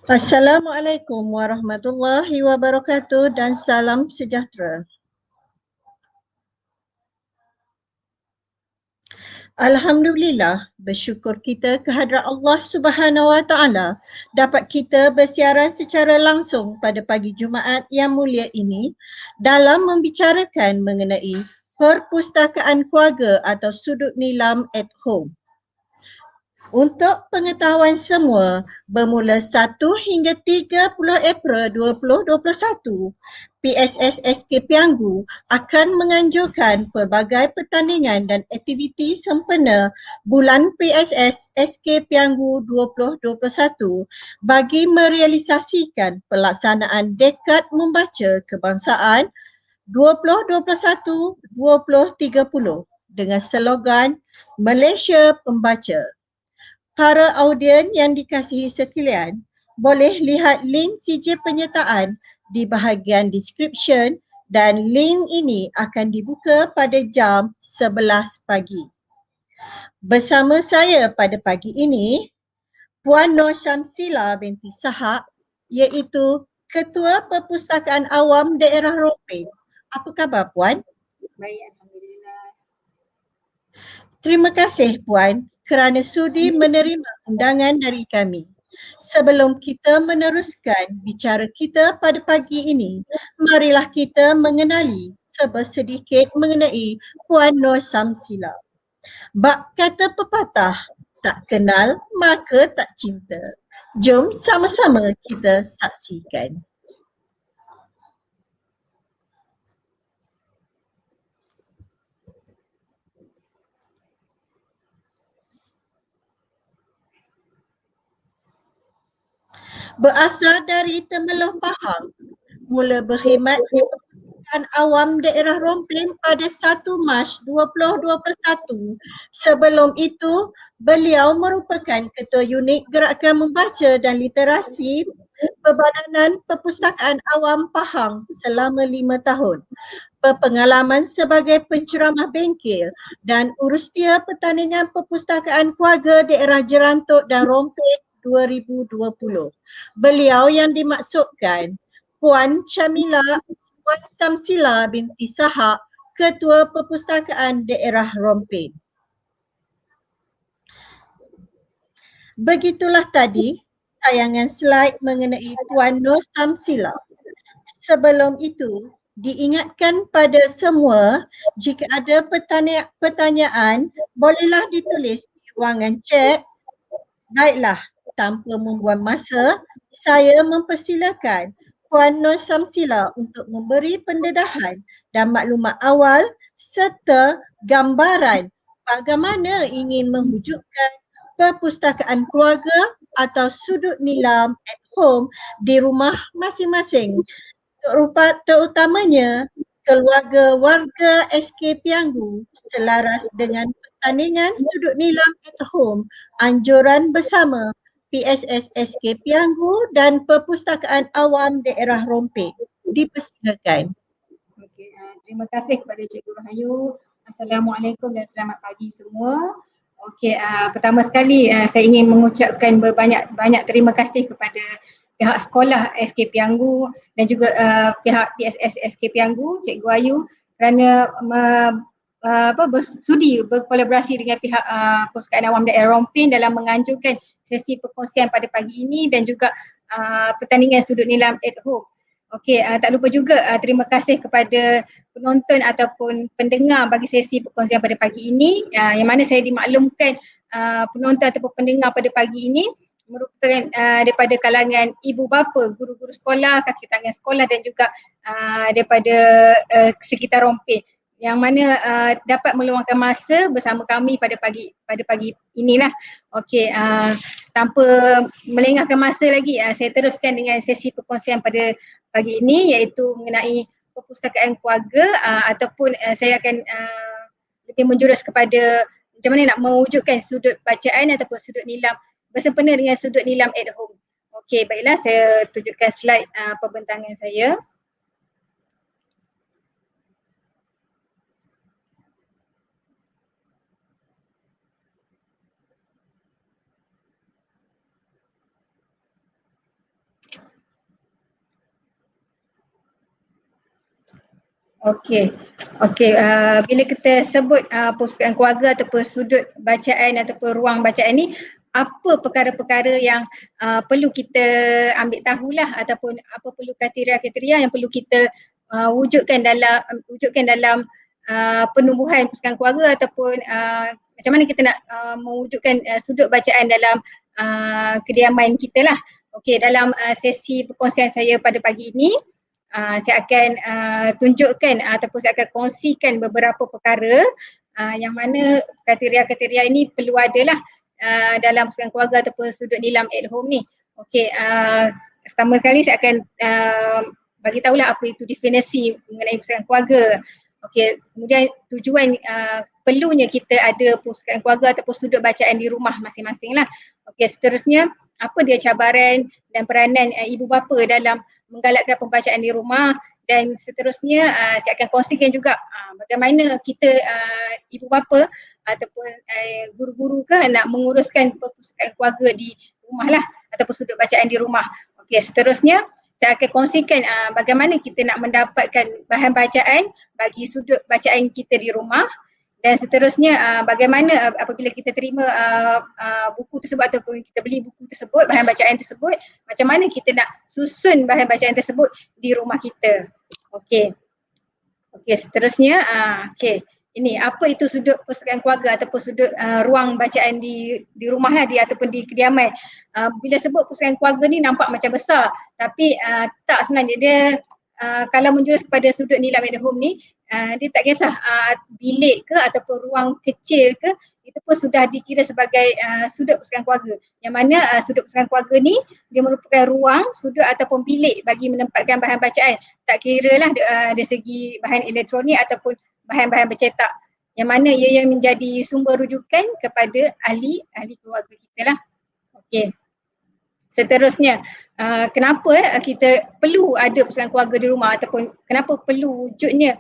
Assalamualaikum warahmatullahi wabarakatuh dan salam sejahtera. Alhamdulillah, bersyukur kita kehadrat Allah Subhanahu Wa Taala dapat kita bersiaran secara langsung pada pagi Jumaat yang mulia ini dalam membicarakan mengenai perpustakaan keluarga atau sudut nilam at home. Untuk pengetahuan semua, bermula 1 hingga 30 April 2021, PSS SK Pianggu akan menganjurkan pelbagai pertandingan dan aktiviti sempena Bulan PSS SK Pianggu 2021 bagi merealisasikan pelaksanaan Dekad Membaca Kebangsaan 2021-2030 dengan slogan Malaysia Pembaca. Para audien yang dikasihi sekalian, boleh lihat link CJ penyertaan di bahagian description dan link ini akan dibuka pada jam 11 pagi. Bersama saya pada pagi ini, Puan Nur Syamsila binti Sahak iaitu Ketua Perpustakaan Awam Daerah Rompin. Apa khabar Puan? Baik, Alhamdulillah. Terima kasih Puan kerana sudi menerima undangan dari kami. Sebelum kita meneruskan bicara kita pada pagi ini, marilah kita mengenali sedikit mengenai Puan Nur Syamsila. Bak kata pepatah, tak kenal maka tak cinta. Jom sama-sama kita saksikan. Berasal dari Temeloh Pahang, mula berkhidmat di Perpustakaan Awam Daerah Rompin pada 1 Mac 2021. Sebelum itu, beliau merupakan Ketua Unit Gerakan Membaca dan Literasi Perbadanan Perpustakaan Awam Pahang selama 5 tahun. Berpengalaman sebagai penceramah bengkel dan urustia pertandingan perpustakaan keluarga daerah Jerantuk dan Rompin 2020. Beliau yang dimaksudkan Puan Syamsila binti Sahak, Ketua Perpustakaan Daerah Rompin. Begitulah tadi tayangan slide mengenai Puan Nur Syamsila. Sebelum itu, diingatkan pada semua jika ada pertanyaan bolehlah ditulis di ruangan chat. Baiklah, tanpa membuang masa, saya mempersilakan Puan Nur Syamsila untuk memberi pendedahan dan maklumat awal serta gambaran bagaimana ingin mewujudkan perpustakaan keluarga atau sudut nilam at home di rumah masing-masing, terutamanya keluarga warga SK Pianggu selaras dengan pertandingan sudut nilam at home anjuran bersama PSS SK Pianggu dan Perpustakaan Awam Daerah Rompin. Dipersilakan. Okey, terima kasih kepada Cikgu Rahayu. Assalamualaikum dan selamat pagi semua. Okey, pertama sekali saya ingin mengucapkan banyak terima kasih kepada pihak sekolah SK Pianggu dan juga pihak PSS SK Pianggu, Cikgu Ayu kerana bersudi berkolaborasi dengan pihak Perpustakaan Awam Daerah Rompin dalam menganjurkan sesi perkongsian pada pagi ini dan juga pertandingan sudut nilam at home. Okey, tak lupa juga terima kasih kepada penonton ataupun pendengar bagi sesi perkongsian pada pagi ini yang mana saya dimaklumkan penonton ataupun pendengar pada pagi ini merupakan daripada kalangan ibu bapa, guru-guru sekolah, kaki tangan sekolah dan juga daripada sekitar Rompin yang mana dapat meluangkan masa bersama kami pada pagi inilah. Okey, tanpa melengahkan masa lagi, saya teruskan dengan sesi perkongsian pada pagi ini iaitu mengenai perpustakaan keluarga ataupun saya akan lebih menjurus kepada macam mana nak mewujudkan sudut bacaan ataupun sudut nilam bersempena dengan sudut nilam at home. Okey, baiklah saya tunjukkan slide pembentangan saya. Okey. Okey, bila kita sebut perpustakaan keluarga ataupun sudut bacaan ataupun ruang bacaan ni, apa perkara-perkara yang perlu kita ambil tahulah ataupun apa perlu kriteria-kriteria yang perlu kita wujudkan dalam penumbuhan perpustakaan keluarga ataupun macam mana kita nak mewujudkan sudut bacaan dalam kediaman kita lah. Okey, dalam sesi perkongsian saya pada pagi ini, saya akan tunjukkan ataupun saya akan kongsikan beberapa perkara yang mana kriteria-kriteria ini perlu ada lah dalam perpustakaan keluarga ataupun sudut nilam at home ni. Okey, pertama kali saya akan bagi tahulah apa itu definisi mengenai perpustakaan keluarga. Okey, kemudian tujuan perlunya kita ada perpustakaan keluarga ataupun sudut bacaan di rumah masing-masing lah. Okey, seterusnya apa dia cabaran dan peranan ibu bapa dalam menggalakkan pembacaan di rumah, dan seterusnya saya akan kongsikan juga bagaimana kita ibu bapa ataupun guru-guru ke nak menguruskan perpustakaan keluarga di rumah lah ataupun sudut bacaan di rumah. Okey, seterusnya saya akan kongsikan bagaimana kita nak mendapatkan bahan bacaan bagi sudut bacaan kita di rumah, dan seterusnya bagaimana apabila kita terima buku tersebut ataupun kita beli buku tersebut, bahan bacaan tersebut, macam mana kita nak susun bahan bacaan tersebut di rumah kita. Okey. Okey, seterusnya okey. Ini apa itu sudut perpustakaan keluarga ataupun sudut ruang bacaan di rumah lah ataupun di kediaman. Bila sebut perpustakaan keluarga ni nampak macam besar, tapi tak, sebenarnya dia kalau menjurus kepada sudut nilam at home ni, dia tak kisah bilik ke ataupun ruang kecil ke, itu pun sudah dikira sebagai sudut perpustakaan keluarga. Yang mana sudut perpustakaan keluarga ni dia merupakan ruang, sudut ataupun bilik bagi menempatkan bahan bacaan. Tak kira lah dari segi bahan elektronik ataupun bahan-bahan bercetak. Yang mana ia yang menjadi sumber rujukan kepada ahli keluarga kita lah. Okey. Seterusnya, kenapa kita perlu ada perpustakaan keluarga di rumah ataupun kenapa perlu wujudnya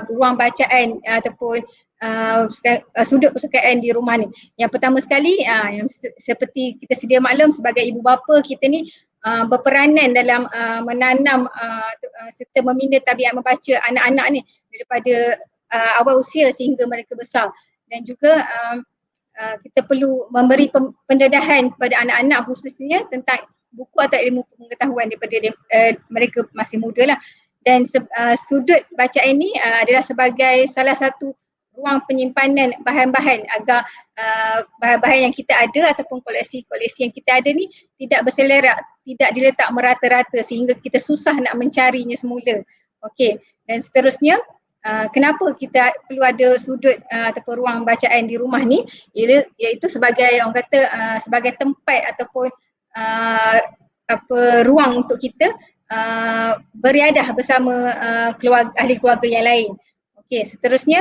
ruang bacaan ataupun sudut perpustakaan di rumah ni. Yang pertama sekali, yang seperti kita sedia maklum sebagai ibu bapa, kita ni berperanan dalam menanam serta membina tabiat membaca anak-anak ni daripada awal usia sehingga mereka besar. Dan juga kita perlu memberi pendedahan kepada anak-anak khususnya tentang buku atau ilmu pengetahuan daripada mereka masih muda lah. Dan sudut bacaan ini adalah sebagai salah satu ruang penyimpanan bahan-bahan agar bahan-bahan yang kita ada ataupun koleksi-koleksi yang kita ada ni tidak berselerak, tidak diletak merata-rata sehingga kita susah nak mencarinya semula. Okey, dan seterusnya kenapa kita perlu ada sudut ataupun ruang bacaan di rumah ni, iaitu sebagai orang kata sebagai tempat ataupun ruang untuk kita beriadah bersama ahli keluarga yang lain. Okey, seterusnya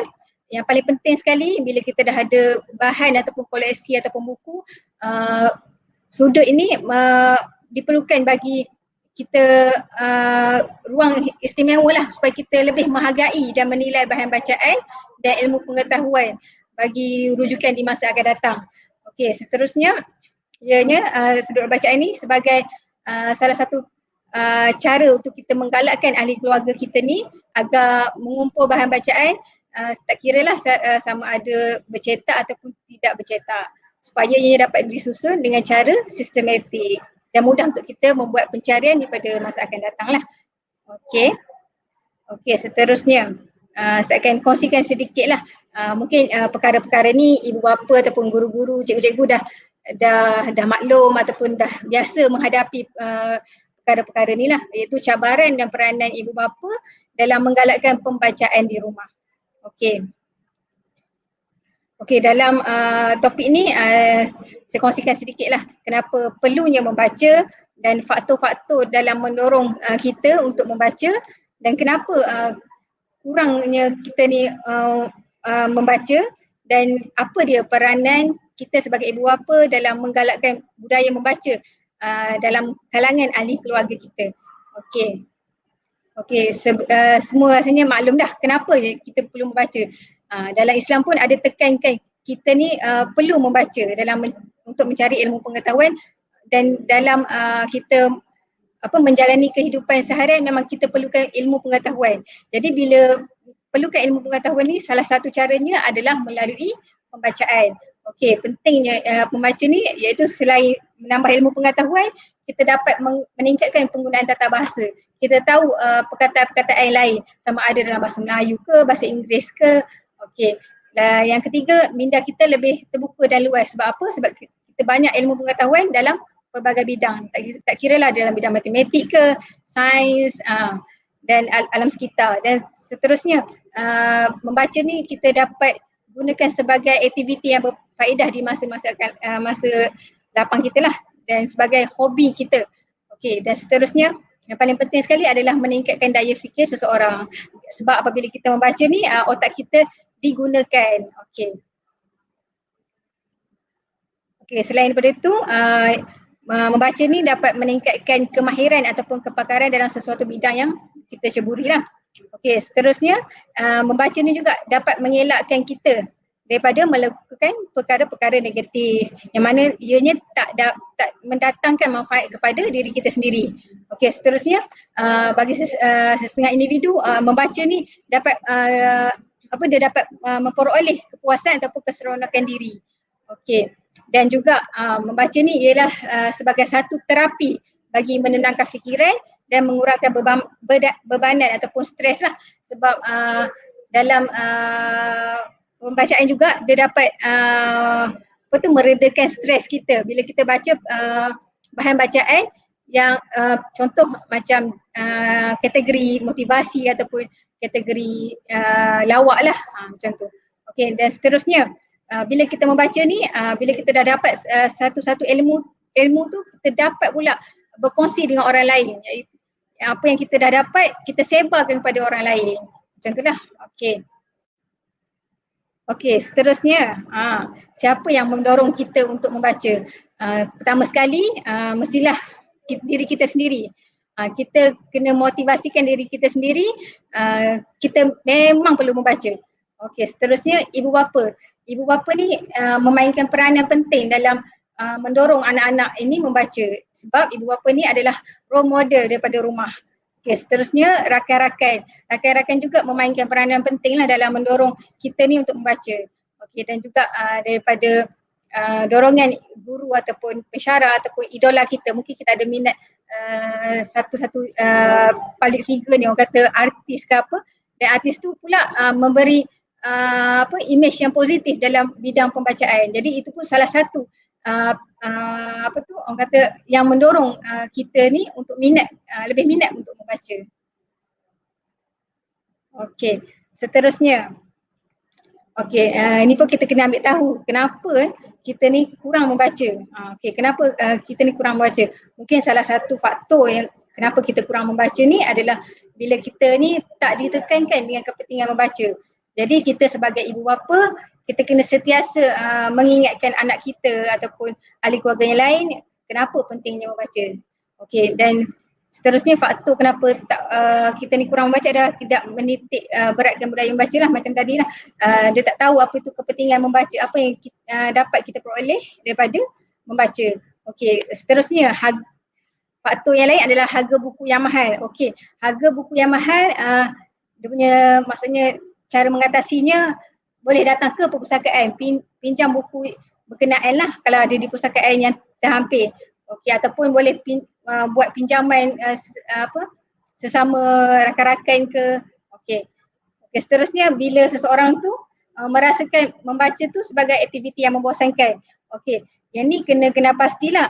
yang paling penting sekali bila kita dah ada bahan ataupun koleksi ataupun buku, sudut ini diperlukan bagi kita ruang istimewa lah supaya kita lebih menghargai dan menilai bahan bacaan dan ilmu pengetahuan bagi rujukan di masa akan datang. Okey, seterusnya ianya sudut bacaan ini sebagai salah satu cara untuk kita menggalakkan ahli keluarga kita ni agar mengumpul bahan bacaan, tak kiralah sama ada bercetak ataupun tidak bercetak, supaya ia dapat disusun dengan cara sistematik dan mudah untuk kita membuat pencarian daripada masa akan datang lah. Okey. Okey, seterusnya saya akan kongsikan sedikit lah. Mungkin perkara-perkara ni ibu bapa ataupun guru-guru, cikgu-cikgu dah maklum ataupun dah biasa menghadapi perkara-perkara ni lah, iaitu cabaran dan peranan ibu bapa dalam menggalakkan pembacaan di rumah. Okey. Okey, dalam topik ni saya kongsikan sedikit lah kenapa perlunya membaca dan faktor-faktor dalam mendorong kita untuk membaca, dan kenapa kurangnya kita ni membaca, dan apa dia peranan kita sebagai ibu bapa dalam menggalakkan budaya membaca dalam kalangan ahli keluarga kita. Okey. Okey, semua rasanya maklum dah kenapa kita perlu membaca. Dalam Islam pun ada tekankan kita ni perlu membaca untuk mencari ilmu pengetahuan, dan dalam kita menjalani kehidupan seharian memang kita perlukan ilmu pengetahuan. Jadi bila perlukan ilmu pengetahuan ni salah satu caranya adalah melalui pembacaan. Okey, pentingnya pembaca ni iaitu selain menambah ilmu pengetahuan, kita dapat meningkatkan penggunaan tata bahasa. Kita tahu perkataan-perkataan lain sama ada dalam bahasa Melayu ke, bahasa Inggeris ke. Okey. Yang ketiga, minda kita lebih terbuka dan luas. Sebab apa? Sebab kita banyak ilmu pengetahuan dalam pelbagai bidang. Tak kira lah dalam bidang matematik ke, sains dan alam sekitar dan seterusnya. Membaca ni kita dapat gunakan sebagai aktiviti yang berfaedah di masa lapang kita lah dan sebagai hobi kita. Okey, dan seterusnya yang paling penting sekali adalah meningkatkan daya fikir seseorang. Sebab apabila kita membaca ni otak kita digunakan. Okey. Okey, selain daripada itu membaca ni dapat meningkatkan kemahiran ataupun kepakaran dalam sesuatu bidang yang kita ceburi lah. Okey, seterusnya membaca ni juga dapat mengelakkan kita daripada melakukan perkara-perkara negatif yang mana ianya tak mendatangkan manfaat kepada diri kita sendiri. Okey, seterusnya bagi setengah individu membaca ni dapat dia dapat memperoleh kepuasan ataupun keseronokan diri. Okey. Dan juga membaca ni ialah sebagai satu terapi bagi menenangkan fikiran dan mengurangkan bebanan ataupun stres lah. Sebab dalam pembacaan juga dia dapat meredakan stres kita bila kita baca bahan bacaan yang contoh macam kategori motivasi ataupun kategori lawak lah macam tu. Okey, dan seterusnya bila kita membaca ni, bila kita dah dapat satu-satu ilmu tu kita dapat pula berkongsi dengan orang lain. Apa yang kita dah dapat kita sebarkan kepada orang lain. Macam tu lah. Okey. Okey, seterusnya siapa yang mendorong kita untuk membaca? Pertama sekali mestilah diri kita sendiri. Kita kena motivasikan diri kita sendiri, kita memang perlu membaca. Okey, seterusnya ibu bapa. Ibu bapa ni memainkan peranan penting dalam mendorong anak-anak ini membaca sebab ibu bapa ni adalah role model daripada rumah. Okey, seterusnya rakan-rakan. Rakan-rakan juga memainkan peranan penting lah dalam mendorong kita ni untuk membaca. Okey, dan juga daripada dorongan guru ataupun pensyarah ataupun idola kita, mungkin kita ada minat satu-satu public figure ni, orang kata artis ke apa, dan artis tu pula memberi image yang positif dalam bidang pembacaan. Jadi itu pun salah satu orang kata yang mendorong kita ni untuk lebih minat untuk membaca. Okey, seterusnya. Okey, ini pun kita kena ambil tahu kenapa kita ni kurang membaca. Okey, kenapa kita ni kurang membaca? Mungkin salah satu faktor yang kenapa kita kurang membaca ni adalah bila kita ni tak ditekankan dengan kepentingan membaca. Jadi kita sebagai ibu bapa, kita kena sentiasa mengingatkan anak kita ataupun ahli keluarga yang lain kenapa pentingnya membaca. Okey, dan seterusnya faktor kenapa kita ni kurang membaca adalah tidak menitik beratkan budaya membaca lah macam tadi lah. Dia tak tahu apa itu kepentingan membaca, apa yang dapat kita peroleh daripada membaca. Okey, seterusnya faktor yang lain adalah harga buku yang mahal. Okey, harga buku yang mahal dia punya maksudnya cara mengatasinya boleh datang ke perpustakaan, pinjam buku berkenaan lah kalau ada di perpustakaan yang terhampir. Okey, ataupun boleh buat pinjaman sesama rakan-rakan ke. Okey. Okey, seterusnya bila seseorang tu merasakan membaca tu sebagai aktiviti yang membosankan. Okey, yang ni kena pastilah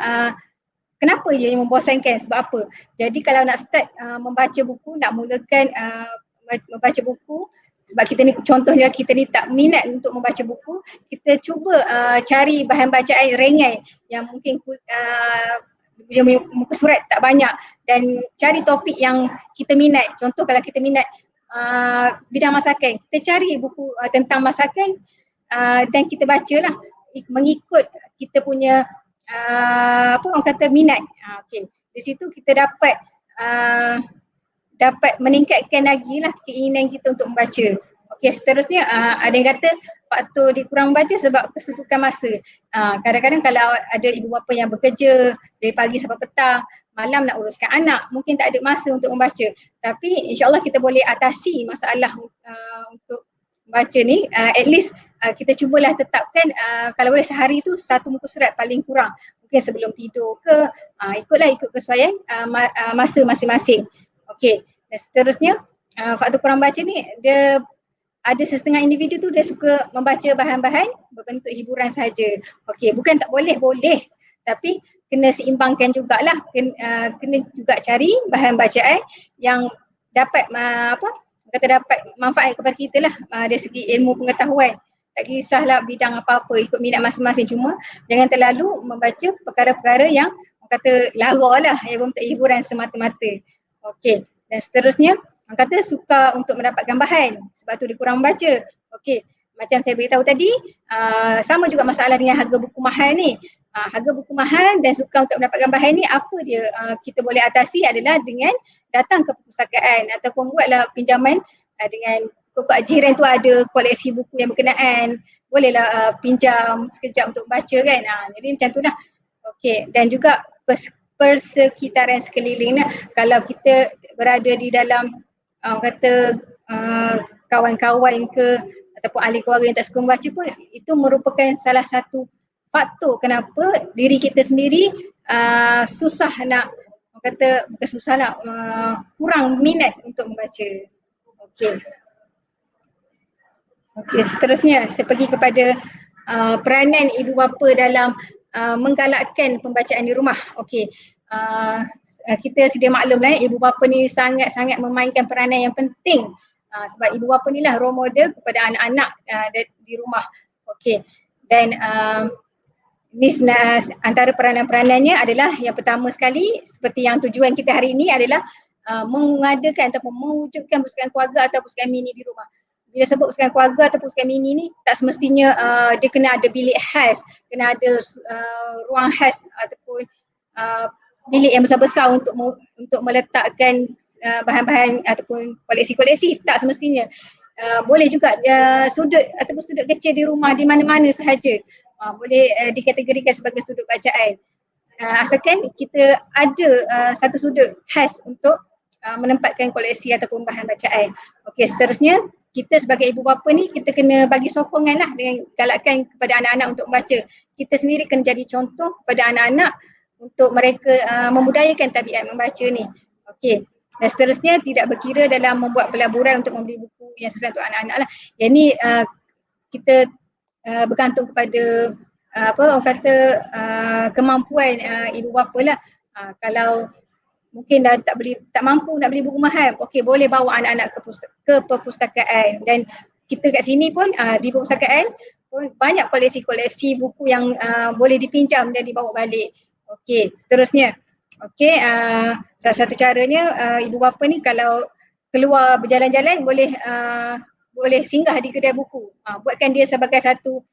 kenapa ia membosankan, sebab apa. Jadi kalau nak start membaca buku, nak mulakan membaca buku, sebab kita ni contohnya kita ni tak minat untuk membaca buku, kita cuba cari bahan bacaan ringan yang mungkin muka surat tak banyak dan cari topik yang kita minat. Contoh kalau kita minat bidang masakan, kita cari buku tentang masakan dan kita bacalah mengikut kita punya orang kata minat. Okey, di situ kita dapat meningkatkan lagi lah keinginan kita untuk membaca. Okey, seterusnya ada yang kata faktor dia kurang membaca sebab kesuntukan masa. Kadang-kadang kalau ada ibu bapa yang bekerja dari pagi sampai petang, malam nak uruskan anak, mungkin tak ada masa untuk membaca. Tapi insyaAllah kita boleh atasi masalah untuk membaca ni. At least kita cubalah tetapkan kalau boleh sehari tu satu muka surat paling kurang. Mungkin sebelum tidur ke, ikut kesesuaian masa masing-masing. Okey, dan seterusnya faktor kurang baca ni dia ada setengah individu tu dia suka membaca bahan-bahan berbentuk hiburan sahaja. Okey, bukan tak boleh, tapi kena seimbangkan jugalah, kena juga cari bahan bacaan yang dapat dapat manfaat kepada kita lah dari segi ilmu pengetahuan. Tak kisahlah bidang apa-apa, ikut minat masing-masing, cuma jangan terlalu membaca perkara-perkara yang kata lara lah, yang untuk hiburan semata-mata. Okey, dan seterusnya orang kata suka untuk mendapatkan bahan sebab tu dia kurang baca. Okey, macam saya beritahu tadi, sama juga masalah dengan harga buku mahal ni. Harga buku mahal dan suka untuk mendapatkan bahan ni, apa dia kita boleh atasi adalah dengan datang ke perpustakaan ataupun buatlah pinjaman dengan jiran tu ada koleksi buku yang berkenaan, bolehlah pinjam sekejap untuk baca kan. Jadi macam tu lah. Okey, dan juga persekitaran sekeliling lah. Kalau kita berada di dalam kawan-kawan ke ataupun ahli keluarga yang tak suka membaca pun, itu merupakan salah satu faktor kenapa diri kita sendiri susah nak, bukan susah nak, kurang minat untuk membaca. Okey, seterusnya saya pergi kepada peranan ibu bapa dalam menggalakkan pembacaan di rumah. Okey, kita sedia maklumlah ibu bapa ni sangat-sangat memainkan peranan yang penting sebab ibu bapa ni lah role model kepada anak-anak di rumah. Okey, dan ini antara peranan-peranannya adalah yang pertama sekali, seperti yang tujuan kita hari ini adalah mengadakan ataupun mewujudkan pusakaan keluarga atau pusakaan mini di rumah. Bila sebut pusakaan keluarga atau pusakaan mini ni, tak semestinya dia kena ada bilik khas, kena ada ruang khas ataupun bilik yang besar-besar untuk meletakkan bahan-bahan ataupun koleksi-koleksi, tak semestinya. Boleh juga sudut ataupun sudut kecil di rumah di mana-mana sahaja. Boleh dikategorikan sebagai sudut bacaan. Asalkan kita ada satu sudut khas untuk menempatkan koleksi ataupun bahan bacaan. Okey, seterusnya kita sebagai ibu bapa ni kita kena bagi sokongan lah dengan galakkan kepada anak-anak untuk membaca. Kita sendiri kena jadi contoh kepada anak-anak untuk mereka membudayakan tabiat membaca ni. Okey, dan seterusnya tidak berkira dalam membuat pelaburan untuk membeli buku yang sesuai untuk anak-anak lah. Yang ni kita bergantung kepada kemampuan ibu bapa lah. Kalau mungkin dah tak mampu nak beli buku mahal, okey, boleh bawa anak-anak ke perpustakaan. Dan kita kat sini pun di perpustakaan pun banyak koleksi-koleksi buku yang boleh dipinjam dan dibawa balik. Okey, seterusnya. Okey, salah satu caranya ibu bapa ni kalau keluar berjalan-jalan boleh singgah di kedai buku. Buatkan dia sebagai satu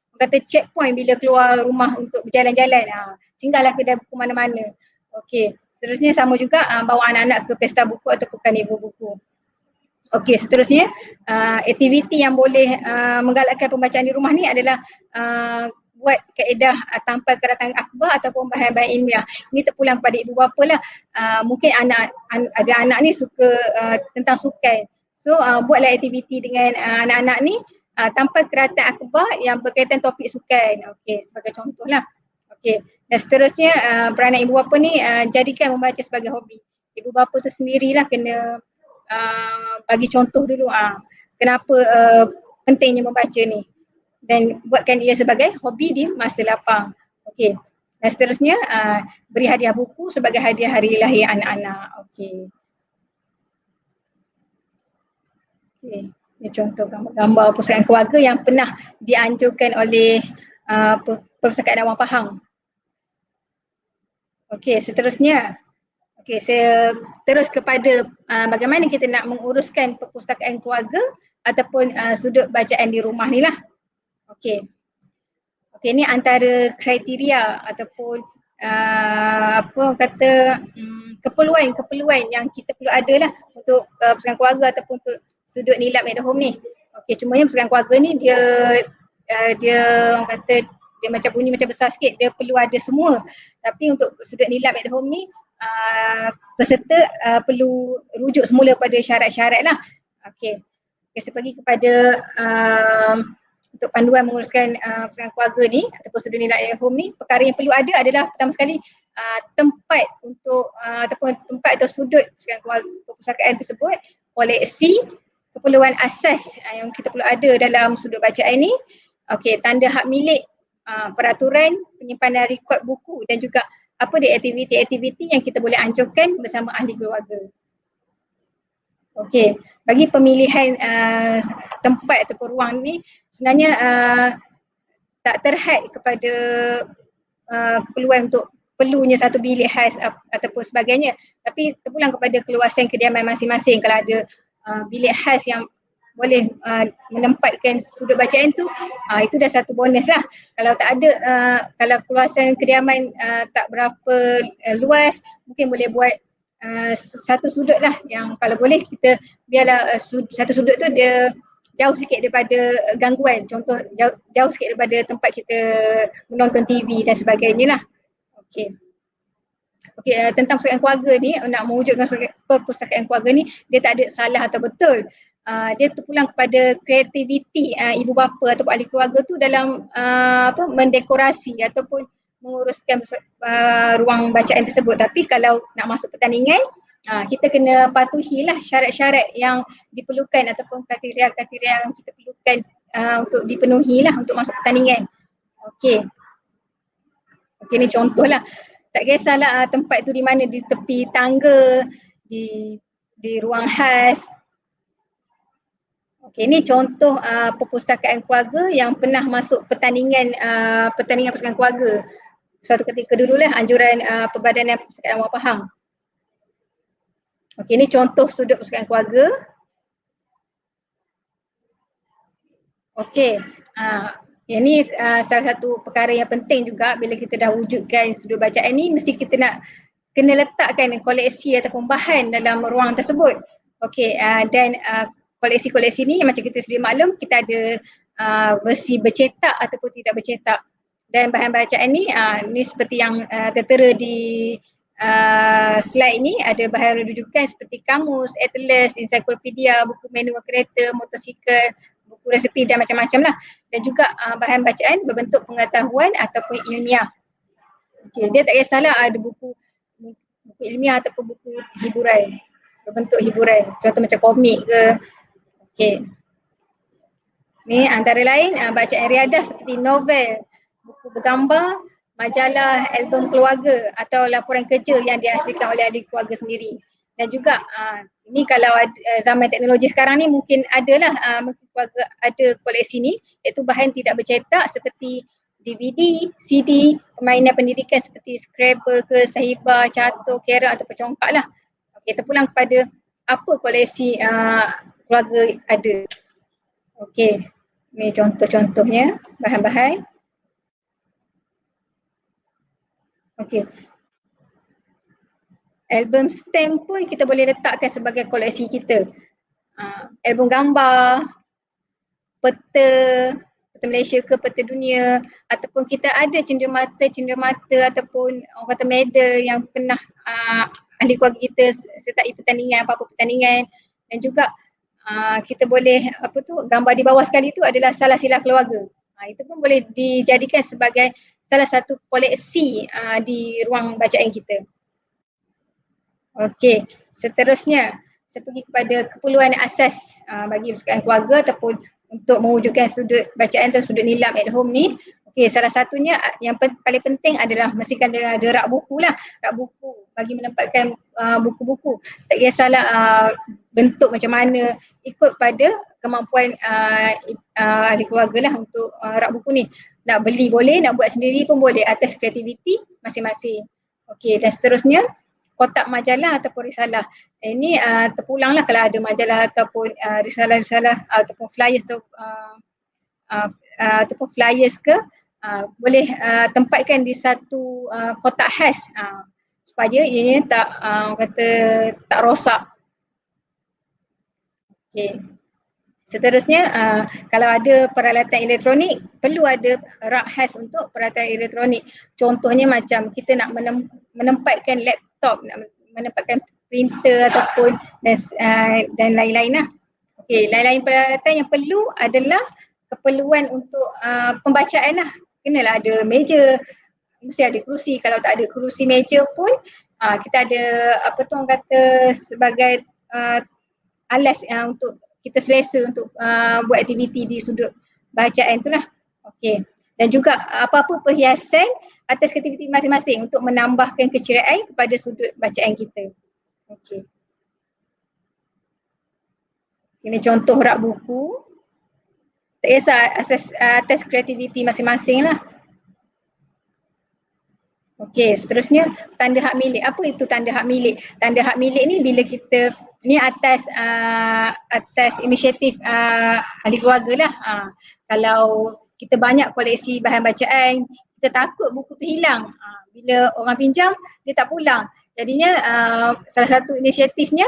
checkpoint bila keluar rumah untuk berjalan-jalan. Singgahlah kedai buku mana-mana. Okey, seterusnya sama juga bawa anak-anak ke pesta buku atau karnival buku. Okey, seterusnya aktiviti yang boleh menggalakkan pembacaan di rumah ni adalah buat kaedah tampal kedatangan akhbar ataupun bahan-bahan ilmiah. Ini terpulang pada ibu bapa lah. Mungkin ada anak ni suka tentang sukan. So buatlah aktiviti dengan anak-anak ni tanpa keratan akhbar yang berkaitan topik sukan. Okey, sebagai contoh lah. Okey, dan seterusnya peranan ibu bapa ni jadikan membaca sebagai hobi. Ibu bapa tu sendirilah kena bagi contoh dulu kenapa pentingnya membaca ni dan buatkan ia sebagai hobi di masa lapang. Okey, dan seterusnya beri hadiah buku sebagai hadiah hari lahir anak-anak. Okey. Okey, ini contoh gambar-gambar pusakaan keluarga yang pernah dianjurkan oleh Perpustakaan Awam Pahang. Okey, seterusnya. Okey, saya terus kepada bagaimana kita nak menguruskan perpustakaan keluarga ataupun sudut bacaan di rumah ni lah. Okey. Okey, ni antara kriteria ataupun keperluan yang kita perlu ada lah untuk perpustakaan keluarga ataupun untuk sudut nilab at home ni. Okey, cuma yang perpustakaan keluarga ni dia orang kata dia macam bunyi macam besar sikit, dia perlu ada semua. Tapi untuk sudut nilab at home ni peserta perlu rujuk semula pada syarat-syarat lah. Okey. Saya pergi kepada untuk panduan menguruskan persatuan keluarga ni ataupun student nilai at home ni, perkara yang perlu ada adalah pertama sekali tempat untuk ataupun tempat atau sudut persatuan keluarga perpustakaan tersebut, koleksi, keperluan asas yang kita perlu ada dalam sudut bacaan ni. Okey, tanda hak milik, peraturan penyimpanan rekod buku dan juga apa dia aktiviti-aktiviti yang kita boleh anjurkan bersama ahli keluarga. Okey, bagi pemilihan tempat ataupun ruang ni sebenarnya tak terhad kepada keperluan untuk perlunya satu bilik khas ataupun sebagainya, tapi terpulang kepada keluasan kediaman masing-masing. Kalau ada bilik khas yang boleh menempatkan sudut bacaan tu, itu dah satu bonus lah. Kalau tak ada, kalau keluasan kediaman tak berapa luas, mungkin boleh buat satu sudut lah yang kalau boleh kita biarlah satu sudut tu dia jauh sikit daripada gangguan. Contoh jauh sikit daripada tempat kita menonton TV dan sebagainya lah. Okey. Okey, tentang perpustakaan keluarga ni, nak mewujudkan perpustakaan keluarga ni, dia tak ada salah atau betul. Dia terpulang kepada kreativiti ibu bapa ataupun ahli keluarga tu dalam mendekorasi ataupun menguruskan ruang bacaan tersebut. Tapi kalau nak masuk pertandingan, kita kena patuhilah syarat-syarat yang diperlukan ataupun kriteria-kriteria yang kita perlukan untuk dipenuhi lah untuk masuk pertandingan. Okey. Okey, ni contoh lah. Tak kisahlah tempat tu di mana, di tepi tangga, di ruang khas. Okey, ni contoh perpustakaan keluarga yang pernah masuk pertandingan perpustakaan keluarga. Suatu ketika dululah anjuran Perbadanan Perpustakaan Awam Pahang. Okey, ni contoh sudut perpustakaan keluarga. Okey, yang ni salah satu perkara yang penting juga bila kita dah wujudkan sudut bacaan ni, mesti kita nak kena letakkan koleksi ataupun bahan dalam ruang tersebut. Okey, dan koleksi-koleksi ni macam kita sedia maklum, kita ada versi bercetak ataupun tidak bercetak. Dan bahan bacaan ni, ni seperti yang tertera di slide ni, ada bahan rujukan seperti kamus, atlas, ensiklopedia, buku manual kereta, motosikal, buku resepi dan macam-macam lah. Dan juga bahan bacaan berbentuk pengetahuan ataupun ilmiah. Okay, dia tak kisahlah ada buku ilmiah ataupun buku hiburan, berbentuk hiburan. Contoh macam komik ke. Okay. Ni antara lain bacaan riadah seperti novel, buku bergambar, majalah, album keluarga atau laporan kerja yang dihasilkan oleh ahli keluarga sendiri. Dan juga ini kalau zaman teknologi sekarang ni mungkin adalah mungkin keluarga ada koleksi ni, iaitu bahan tidak bercetak seperti DVD, CD, permainan pendidikan seperti Scrabble ke, Sahiba, Catur, Kera atau Congkak lah. Okey, terpulang kepada apa koleksi keluarga ada. Okey, ni contoh-contohnya bahan-bahan. Okey. Album stamp pun kita boleh letakkan sebagai koleksi kita. Album gambar, peta Malaysia ke peta dunia, ataupun kita ada cenderamata ataupun orang kata medal yang pernah ahli keluarga kita sertai pertandingan, apa-apa pertandingan. Dan juga kita boleh gambar di bawah sekali tu adalah salah sila keluarga. Itu pun boleh dijadikan sebagai salah satu koleksi di ruang bacaan kita. Okey, seterusnya saya pergi kepada keperluan asas bagi perpustakaan keluarga ataupun untuk mewujudkan sudut bacaan atau sudut nilam at home ni. Okey, salah satunya yang paling penting adalah mestikan ada rak buku lah. Rak buku bagi menempatkan buku-buku. Tak kisahlah bentuk macam mana, ikut pada kemampuan ahli keluarga lah untuk rak buku ni. Nak beli boleh, nak buat sendiri pun boleh atas kreativiti masing-masing. Okey, dan seterusnya kotak majalah ataupun risalah. Ini terpulanglah kalau ada majalah ataupun risalah-risalah ataupun flyers ataupun flyers ke, boleh tempatkan di satu kotak khas supaya ianya tak rosak. Okey. Seterusnya kalau ada peralatan elektronik, perlu ada rak khas untuk peralatan elektronik. Contohnya macam kita nak menempatkan laptop, nak menempatkan printer ataupun dan lain-lain lah. Okey, lain-lain peralatan yang perlu adalah keperluan untuk pembacaan lah. Kenalah ada meja, mesti ada kerusi. Kalau tak ada kerusi meja pun kita ada apa tu orang kata sebagai alas untuk kita selesa untuk buat aktiviti di sudut bacaan tu lah. Okey. Dan juga apa-apa perhiasan atas aktiviti masing-masing untuk menambahkan keceriaan kepada sudut bacaan kita. Okey. Ini contoh rak buku. Tak kisah atas kreativiti masing-masing lah. Okey, seterusnya tanda hak milik. Apa itu tanda hak milik? Tanda hak milik ni bila kita ni atas inisiatif ahli keluarga lah. Kalau kita banyak koleksi bahan bacaan, kita takut buku tu hilang. Bila orang pinjam, dia tak pulang. Jadinya salah satu inisiatifnya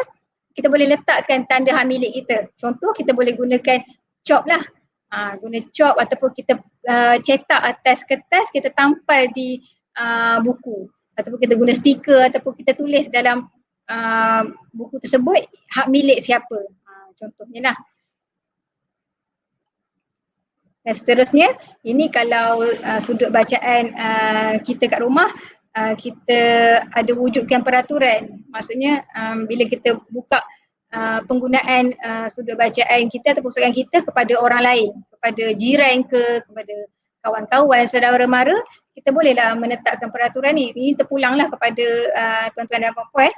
kita boleh letakkan tanda hak milik kita. Contoh kita boleh gunakan cop lah. Guna cop ataupun kita cetak atas kertas, kita tampal di buku ataupun kita guna stiker ataupun kita tulis dalam buku tersebut hak milik siapa. Contohnya lah. Dan seterusnya, ini kalau sudut bacaan kita kat rumah, kita ada wujudkan peraturan. Maksudnya bila kita buka penggunaan sudut bacaan kita atau pusakaan kita kepada orang lain, kepada jiran ke, kepada kawan-kawan, saudara mara, kita bolehlah menetapkan peraturan ni. Ini terpulanglah kepada tuan-tuan dan puan-puan.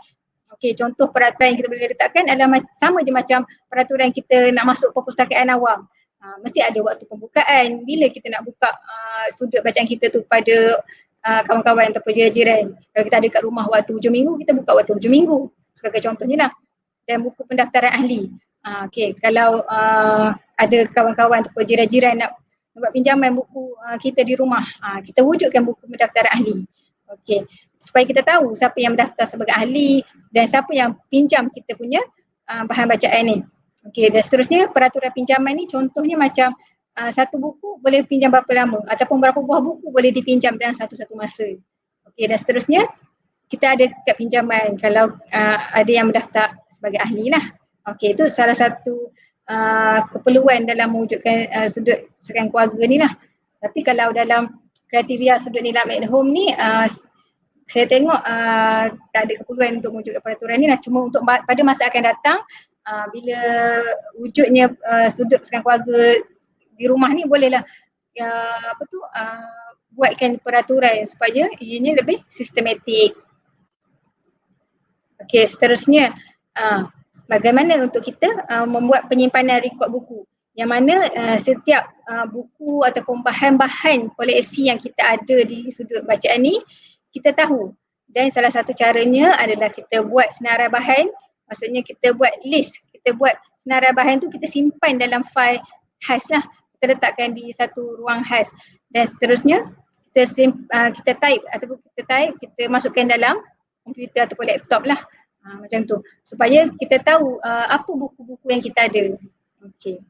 Okey, contoh peraturan yang kita boleh letakkan adalah sama je macam peraturan kita nak masuk perpustakaan awam. Mesti ada waktu pembukaan. Bila kita nak buka sudut bacaan kita tu pada kawan-kawan ataupun jiran-jiran. Kalau kita ada kat rumah waktu hujung minggu, kita buka waktu hujung minggu. Sebagai contohnya lah. Dan buku pendaftaran ahli. Okey, kalau ada kawan-kawan ataupun jiran-jiran nak buat pinjaman buku kita di rumah, kita wujudkan buku pendaftaran ahli. Okey, supaya kita tahu siapa yang mendaftar sebagai ahli dan siapa yang pinjam kita punya bahan bacaan ni. Okey, dan seterusnya peraturan pinjaman ni contohnya macam satu buku boleh pinjam berapa lama ataupun berapa buah buku boleh dipinjam dalam satu-satu masa. Okey, dan seterusnya kita ada kad pinjaman kalau ada yang mendaftar sebagai ahli lah. Okey, itu salah satu keperluan dalam mewujudkan sudut pusakaan keluarga ni lah. Tapi kalau dalam kriteria sudut nilam at home ni, saya tengok tak ada keperluan untuk mewujudkan peraturan ni lah. Cuma untuk pada masa akan datang, bila wujudnya sudut pusakaan keluarga di rumah ni bolehlah buatkan peraturan supaya ianya lebih sistematik. Okey, seterusnya bagaimana untuk kita membuat penyimpanan rekod buku yang mana setiap buku ataupun bahan-bahan koleksi yang kita ada di sudut bacaan ni kita tahu. Dan salah satu caranya adalah kita buat senarai bahan. Maksudnya kita buat list, kita buat senarai bahan tu kita simpan dalam fail khas lah. Kita letakkan di satu ruang khas. Dan seterusnya kita type ataupun kita masukkan dalam komputer ataupun laptop lah. Macam tu. Supaya kita tahu apa buku-buku yang kita ada. Okey.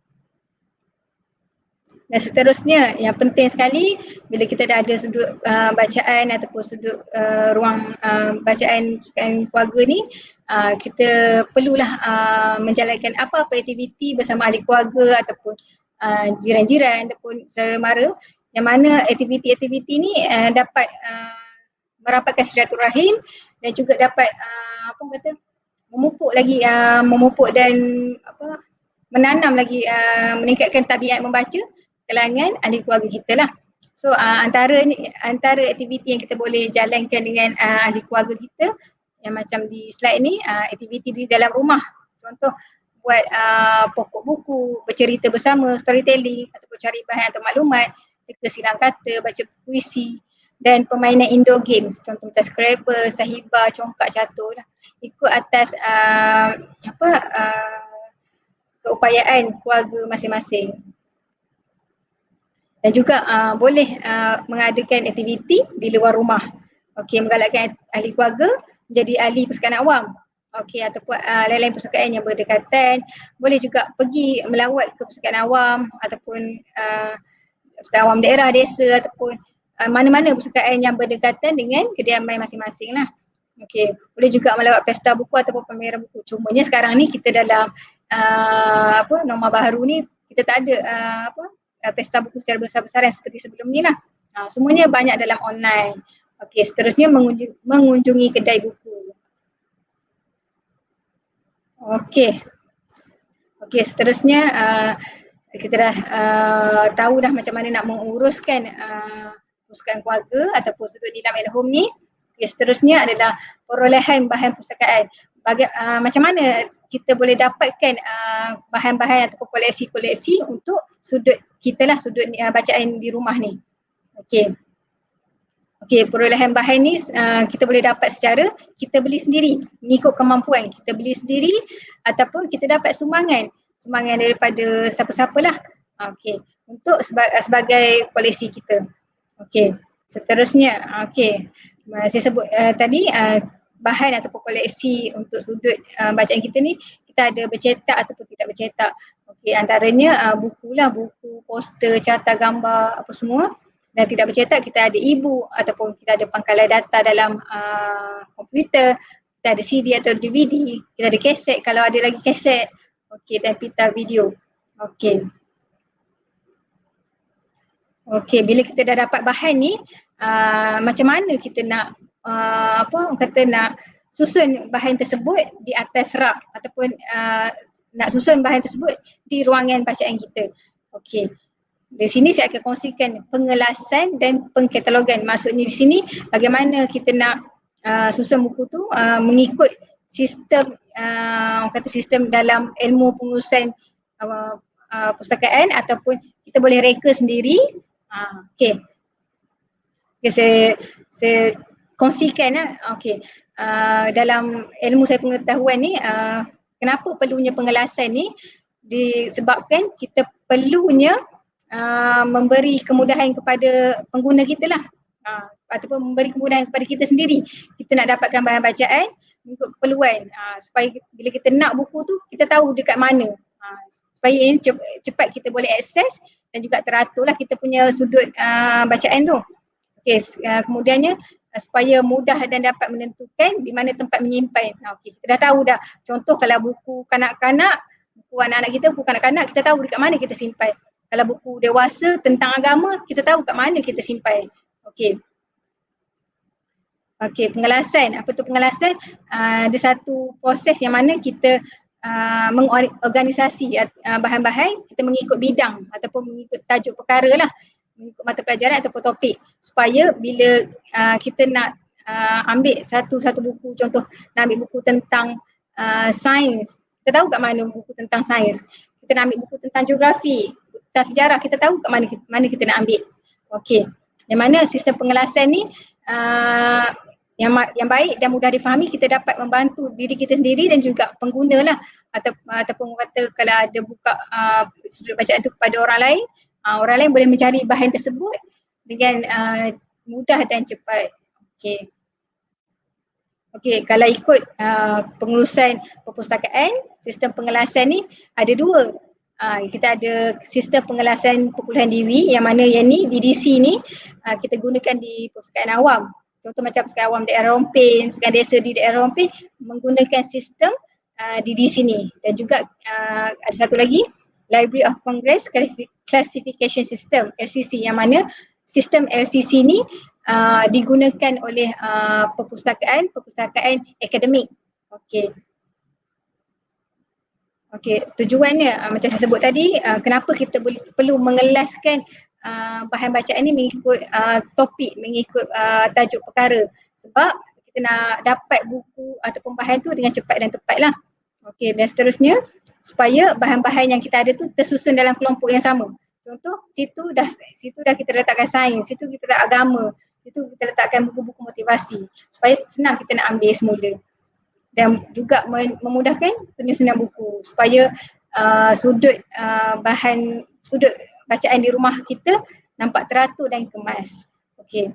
Dan seterusnya yang penting sekali bila kita dah ada sudut bacaan ataupun sudut ruang bacaan keluarga ni, kita perlulah menjalankan apa-apa aktiviti bersama ahli keluarga ataupun jiran-jiran ataupun saudara mara yang mana aktiviti-aktiviti ni dapat merapatkan silaturahim dan juga dapat memupuk dan menanam lagi meningkatkan tabiat membaca kalangan ahli keluarga kita lah. So antara aktiviti yang kita boleh jalankan dengan ahli keluarga kita yang macam di slide ni, aktiviti di dalam rumah. Contoh buat pokok buku, bercerita bersama, storytelling ataupun cari bahan atau maklumat, teka silang kata, baca puisi dan permainan indoor games. Contoh macam Scrabble, Sahiba, Congkak, Catur lah. Ikut atas keupayaan keluarga masing-masing. Dan juga boleh mengadakan aktiviti di luar rumah. Okey, menggalakkan ahli keluarga menjadi ahli pusakaan awam. Okey, ataupun lain-lain pusakaan yang berdekatan. Boleh juga pergi melawat ke pusakaan awam ataupun pusakaan awam daerah, desa ataupun mana-mana pusakaan yang berdekatan dengan kediaman masing-masing lah. Okey, boleh juga melawat pesta buku ataupun pameran buku. Cumanya sekarang ni kita dalam norma baru ni kita tak ada pesta buku secara besar-besaran seperti sebelum ni lah. Semuanya banyak dalam online. Okey, seterusnya mengunjungi kedai buku. Okey. Okey, seterusnya kita dah tahu dah macam mana nak menguruskan perpustakaan keluarga ataupun sudut nilam at home ni. Okay, seterusnya adalah perolehan bahan perpustakaan. Macam mana kita boleh dapatkan bahan-bahan ataupun koleksi-koleksi untuk sudut kita lah, sudut bacaan di rumah ni. Okey. Okey, perolehan bahan ni kita boleh dapat secara kita beli sendiri mengikut kemampuan. Kita beli sendiri ataupun kita dapat sumbangan daripada siapa-siapa lah. Okey, untuk sebagai koleksi kita. Okey, seterusnya okey. Saya sebut tadi bahan ataupun koleksi untuk sudut bacaan kita ni, kita ada bercetak ataupun tidak bercetak. Okey, antaranya buku lah, buku, poster, carta gambar apa semua. Dan tidak bercetak kita ada e-book ataupun kita ada pangkalan data dalam komputer, kita ada CD atau DVD, kita ada kaset kalau ada lagi kaset. Okey, dan pita video. Okey. Okey, bila kita dah dapat bahan ni, macam mana kita nak nak susun bahan tersebut di atas rak ataupun nak susun bahan tersebut di ruangan bacaan kita. Okey. Di sini saya akan kongsikan pengelasan dan pengkatalogan. Maksudnya di sini bagaimana kita nak susun buku tu mengikut sistem sistem dalam ilmu pengurusan perpustakaan ataupun kita boleh reka sendiri. Okey. Okay, saya kongsikan okey. Dalam ilmu saya pengetahuan ni kenapa perlunya pengelasan ni disebabkan kita perlunya memberi kemudahan kepada pengguna kita lah ataupun memberi kemudahan kepada kita sendiri. Kita nak dapatkan bahan bacaan mengikut keperluan supaya bila kita nak buku tu kita tahu dekat mana supaya ini cepat kita boleh akses dan juga teratur lah kita punya sudut bacaan tu. Okay, kemudiannya supaya mudah dan dapat menentukan di mana tempat menyimpan. Okay, kita dah tahu dah. Contoh kalau buku kanak-kanak, buku anak-anak kita, buku kanak-kanak kita tahu dekat mana kita simpan. Kalau buku dewasa tentang agama, kita tahu kat mana kita simpan. Okey. Okey, pengelasan. Apa tu pengelasan? Ada satu proses yang mana kita mengorganisasi bahan-bahan, kita mengikut bidang ataupun mengikut tajuk perkara lah, mengikut mata pelajaran ataupun topik. Supaya bila kita nak ambil satu buku, contoh nak ambil buku tentang sains, kita tahu kat mana buku tentang sains. Kita nak ambil buku tentang geografi, tentang sejarah, kita tahu kat mana kita nak ambil. Okey. Yang mana sistem pengelasan ni yang baik dan mudah difahami, kita dapat membantu diri kita sendiri dan juga pengguna lah ataupun kata kalau ada buka sudut bacaan tu kepada orang lain boleh mencari bahan tersebut dengan mudah dan cepat. Okey. Okey, kalau ikut pengurusan perpustakaan, sistem pengelasan ni ada dua. Kita ada sistem pengelasan perpuluhan diri yang mana yang ni DDC ni kita gunakan di perpustakaan awam. Contoh macam perpustakaan awam daerah Rompin, perpustakaan desa di daerah Rompin menggunakan sistem DDC ni. Dan juga ada satu lagi Library of Congress Classification System LCC yang mana sistem LCC ni digunakan oleh perpustakaan akademik. Okey. Okey, tujuannya macam saya sebut tadi, kenapa kita perlu mengelaskan bahan bacaan ni mengikut topik, mengikut tajuk perkara. Sebab kita nak dapat buku ataupun bahan tu dengan cepat dan tepat lah. Okey, dan seterusnya supaya bahan-bahan yang kita ada tu tersusun dalam kelompok yang sama. Contoh, situ dah kita letakkan sains, situ kita letak agama, situ kita letakkan buku-buku motivasi supaya senang kita nak ambil semula. Dan juga memudahkan penyusunan buku supaya sudut bacaan di rumah kita nampak teratur dan kemas. Okey.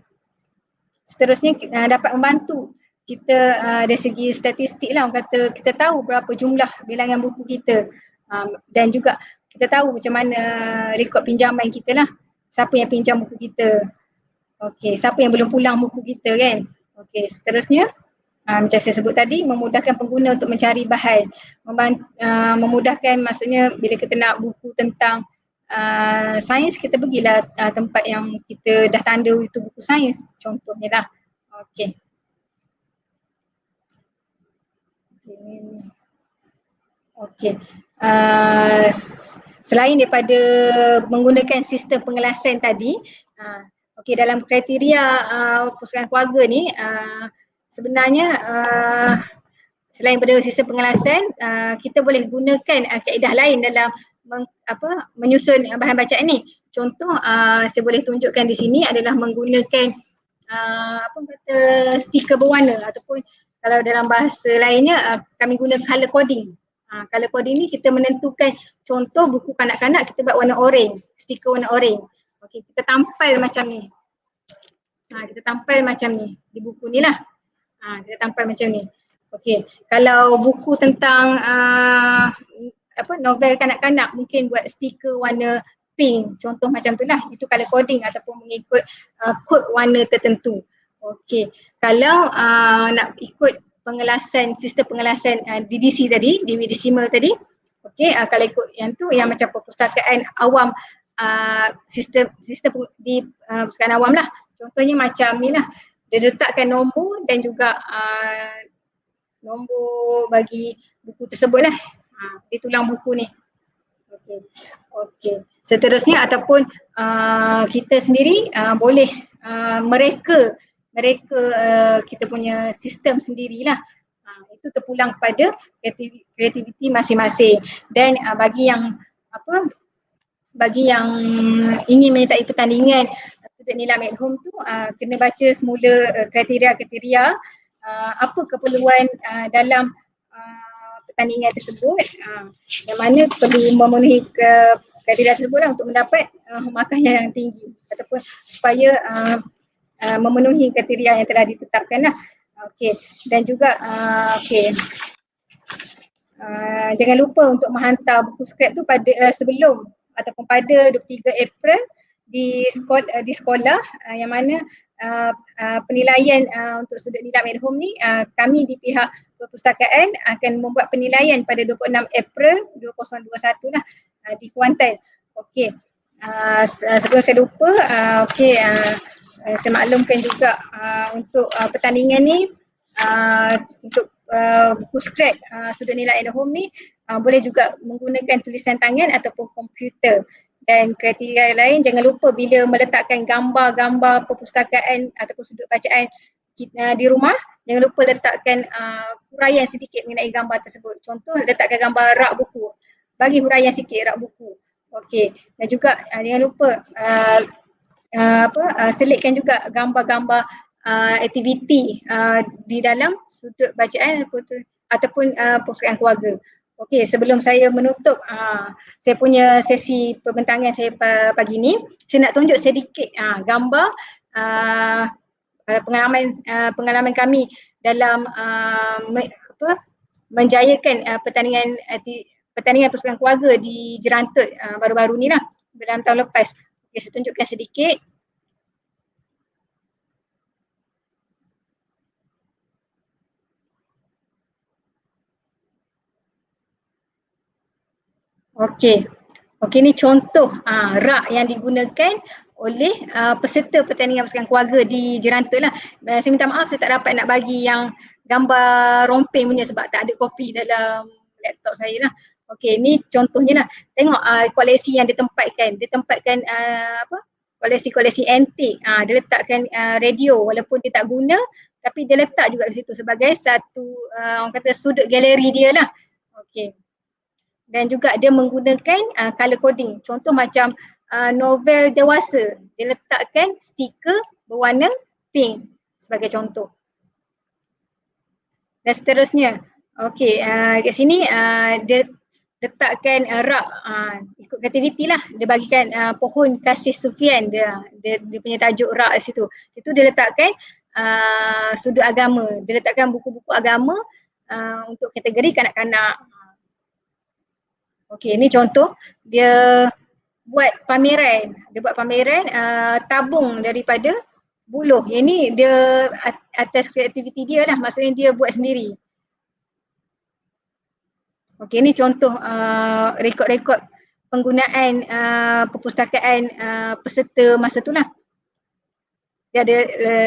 Seterusnya dapat membantu kita dari segi statistik lah, orang kata kita tahu berapa jumlah bilangan buku kita dan juga kita tahu macam mana rekod pinjaman kita lah, siapa yang pinjam buku kita. Okey, siapa yang belum pulang buku kita kan. Okey, seterusnya Macam saya sebut tadi, memudahkan pengguna untuk mencari bahan, memudahkan maksudnya bila kita nak buku tentang sains, kita pergilah tempat yang kita dah tanda itu buku sains, contohnya lah. Okey. Okey. Selain daripada menggunakan sistem pengelasan tadi, okey, dalam kriteria pusaran keluarga ni sebenarnya selain daripada sistem pengelasan, kita boleh gunakan kaedah lain dalam menyusun bahan bacaan ni. Contoh saya boleh tunjukkan di sini adalah menggunakan stiker berwarna, ataupun kalau dalam bahasa lainnya kami guna color coding. Color coding ni kita menentukan contoh buku kanak-kanak kita buat warna orange, stiker warna orange. Okey, kita tampal macam ni. Kita tampal macam ni di buku ni lah. Kita tampal macam ni. Okey, kalau buku tentang novel kanak-kanak mungkin buat stiker warna pink, contoh macam tu lah. Itu color coding ataupun mengikut kod warna tertentu. Okey, kalau nak ikut pengelasan, sistem pengelasan DDC tadi, DW Decimal tadi, okey, kalau ikut yang tu, yang macam perpustakaan awam, sistem di perpustakaan awam lah. Contohnya macam ni lah, dia letakkan nombor dan juga nombor bagi buku tersebut lah, di tulang buku ni. Okey. Seterusnya ataupun kita sendiri boleh mereka kita punya sistem sendirilah. Itu terpulang kepada kreativiti masing-masing. Dan bagi yang ingin menyertai pertandingan student nilam at home tu, kena baca semula kriteria-kriteria apa keperluan dalam pertandingan tersebut, yang mana perlu memenuhi kriteria tersebut lah untuk mendapat markah yang tinggi, ataupun supaya memenuhi kriteria yang telah ditetapkan lah. Okey, dan juga jangan lupa untuk menghantar buku skrip tu pada sebelum ataupun pada 23 April di sekolah, yang mana penilaian untuk student nilam at home ni, kami di pihak perpustakaan akan membuat penilaian pada 26 April 2021 lah di Kuantan. Okey, sebelum saya lupa, saya maklumkan juga untuk pertandingan ni, untuk buku skrip student nilam at home ni boleh juga menggunakan tulisan tangan ataupun komputer. Dan kriteria lain, jangan lupa bila meletakkan gambar-gambar perpustakaan ataupun sudut bacaan di rumah, jangan lupa letakkan huraian sedikit mengenai gambar tersebut. Contoh, letakkan gambar rak buku, bagi huraian sikit rak buku. Okey, dan juga jangan lupa selitkan juga gambar-gambar aktiviti di dalam sudut bacaan ataupun perpustakaan keluarga. Okey, sebelum saya menutup saya punya sesi pembentangan saya pagi ni, saya nak tunjuk sedikit gambar pengalaman kami dalam menjayakan pertandingan perpustakaan keluarga di Jerantut baru-baru ni lah, dalam tahun lepas. Okey, saya tunjukkan sedikit. Okey, ni contoh rak yang digunakan oleh peserta pertandingan perpustakaan keluarga di Jerantut lah. Saya minta maaf saya tak dapat nak bagi yang gambar rompeng punya sebab tak ada kopi dalam laptop saya lah. Okey, ni contohnya lah. Tengok koleksi yang ditempatkan. Koleksi-koleksi antik. Dia letakkan radio walaupun dia tak guna, tapi dia letak juga di situ sebagai satu orang kata sudut galeri dia lah. Okey. Dan juga dia menggunakan color coding. Contoh macam novel dewasa, dia letakkan stiker berwarna pink sebagai contoh. Dan seterusnya. Okey, kat sini dia letakkan rak, ikut kreativiti lah. Dia bagikan pohon kasih Sufian, dia punya tajuk rak di situ. Situ dia letakkan sudut agama, dia letakkan buku-buku agama untuk kategori kanak-kanak. Okey, ni contoh dia buat pameran. Dia buat pameran tabung daripada buluh. Yang ni dia atas kreativiti dia lah, maksudnya dia buat sendiri. Okey, ni contoh rekod-rekod penggunaan perpustakaan peserta masa tu lah. Dia ada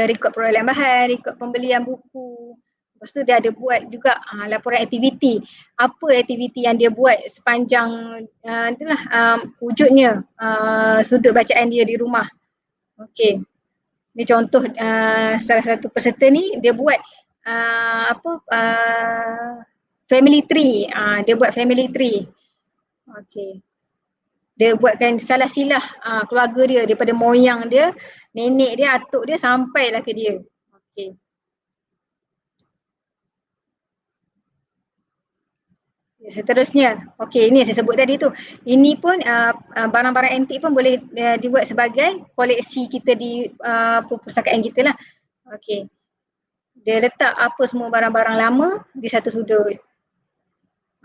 rekod perolehan bahan, rekod pembelian buku. Lepas tu dia ada buat juga laporan aktiviti. Apa aktiviti yang dia buat sepanjang itulah wujudnya sudut bacaan dia di rumah. Okey. Ni contoh salah satu peserta ni dia buat family tree. Dia buat family tree. Okey. Dia buatkan salah silah keluarga dia daripada moyang dia, nenek dia, atuk dia sampailah ke dia. Okey. Seterusnya, okey, ini saya sebut tadi tu. Ini pun barang-barang antik pun boleh dibuat sebagai koleksi kita di perpustakaan kita lah. Okey. Dia letak apa semua barang-barang lama di satu sudut.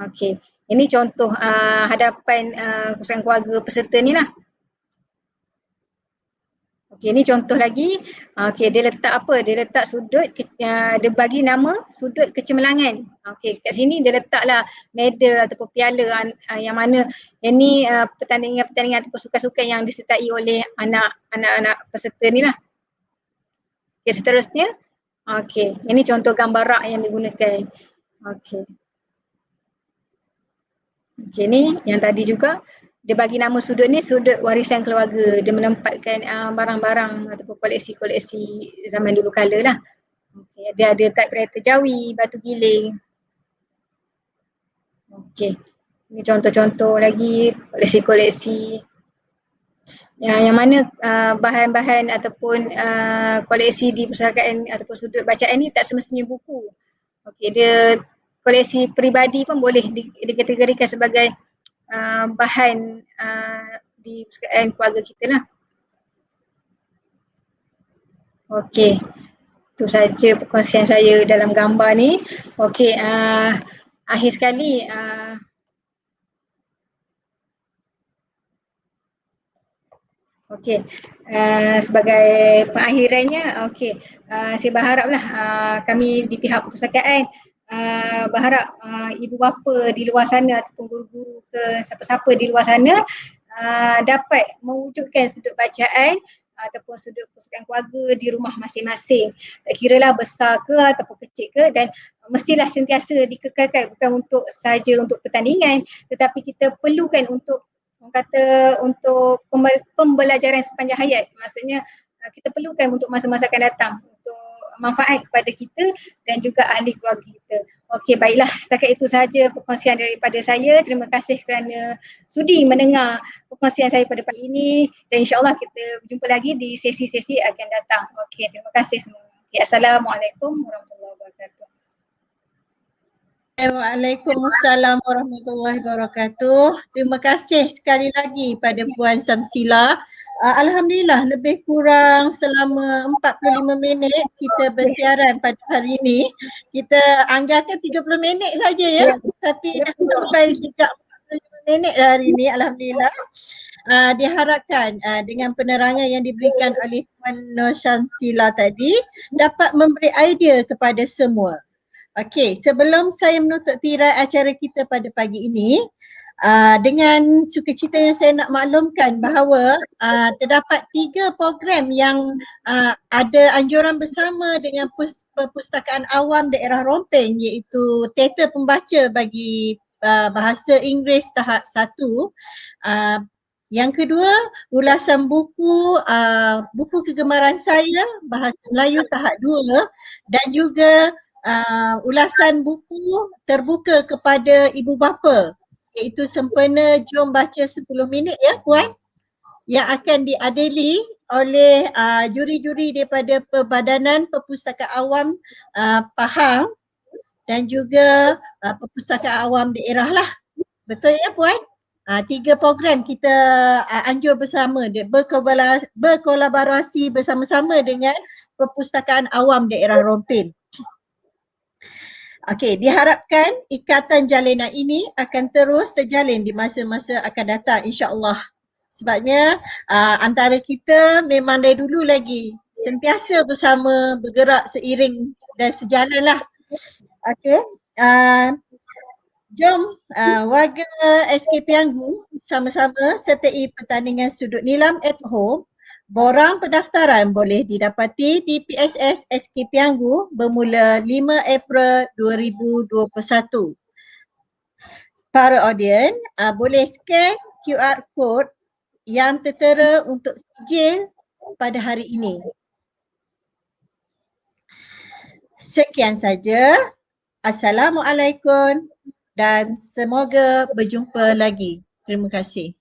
Okey. Ini contoh hadapan kerusi keluarga peserta ni lah. Okey, ni contoh lagi. Okey, dia letak apa? Dia letak sudut, dia bagi nama sudut kecemerlangan. Okey, kat sini dia letaklah medal ataupun piala yang mana yang ni pertandingan-pertandingan ataupun sukan-sukan yang disertai oleh anak-anak peserta ni lah. Okey, seterusnya. Okey, ini contoh gambar rak yang digunakan. Okey. Okey, ni yang tadi juga. Dia bagi nama sudut ni sudut warisan keluarga. Dia menempatkan barang-barang ataupun koleksi-koleksi zaman dulu kala lah. Okay. Dia ada kad kereta Jawi, batu giling. Okey. Ini contoh-contoh lagi koleksi-koleksi yang mana bahan-bahan ataupun koleksi di perpustakaan ataupun sudut bacaan ni tak semestinya buku. Okey, dia koleksi peribadi pun boleh dikategorikan sebagai bahan di perpustakaan keluarga kita lah. Okey, itu saja perkongsian saya dalam gambar ni. Okey, akhir sekali okey, sebagai pengakhirannya, okey, saya berharaplah kami di pihak perpustakaan berharap ibu bapa di luar sana ataupun guru-guru ke siapa-siapa di luar sana dapat mewujudkan sudut bacaan ataupun sudut perpustakaan keluarga di rumah masing-masing. Tak kiralah besar ke ataupun kecil ke, dan mestilah sentiasa dikekalkan, bukan untuk sahaja untuk pertandingan, tetapi kita perlukan untuk untuk pembelajaran sepanjang hayat. Maksudnya kita perlukan untuk masa-masa akan datang untuk manfaat kepada kita dan juga ahli keluarga kita. Okey, baiklah, setakat itu sahaja perkongsian daripada saya. Terima kasih kerana sudi mendengar perkongsian saya pada pagi ini, dan insyaAllah kita berjumpa lagi di sesi-sesi akan datang. Okey, terima kasih semua. Okay, Assalamualaikum warahmatullahi wabarakatuh. Waalaikumsalam warahmatullahi wabarakatuh. Terima kasih sekali lagi pada Puan Samsila. Alhamdulillah lebih kurang selama 45 minit kita bersiaran pada hari ini. Kita anggarkan 30 minit saja ya, tapi dah sampai juga 45 minit hari ini, alhamdulillah. Diharapkan dengan penerangan yang diberikan oleh Puan Nur Samsila tadi dapat memberi idea kepada semua. Okey, sebelum saya menutup tirai acara kita pada pagi ini, dengan sukacita yang saya nak maklumkan bahawa terdapat 3 program yang ada anjuran bersama dengan Perpustakaan Awam Daerah Rompin, iaitu teater pembaca bagi bahasa Inggeris tahap 1. Yang kedua, ulasan buku kegemaran saya bahasa Melayu tahap 2, dan juga ulasan buku terbuka kepada ibu bapa, iaitu sempena Jom Baca 10 Minit ya Puan, yang akan diadili oleh juri-juri daripada Perbadanan Perpustakaan Awam Pahang dan juga Perpustakaan Awam Daerah lah. Betul ya Puan? 3 program kita anjur bersama, berkolaborasi bersama-sama dengan Perpustakaan Awam Daerah Rompin. Okey, diharapkan ikatan jalinan ini akan terus terjalin di masa-masa akan datang, insya-Allah. Sebabnya antara kita memang dari dulu lagi sentiasa bersama, bergerak seiring dan sejalan lah. Okey, jom warga SK Pianggu sama-sama sertai pertandingan sudut nilam at home. Borang pendaftaran boleh didapati di PSS SK Pianggu bermula 5 April 2021. Para audien boleh scan QR code yang tertera untuk sijil pada hari ini. Sekian saja. Assalamualaikum dan semoga berjumpa lagi. Terima kasih.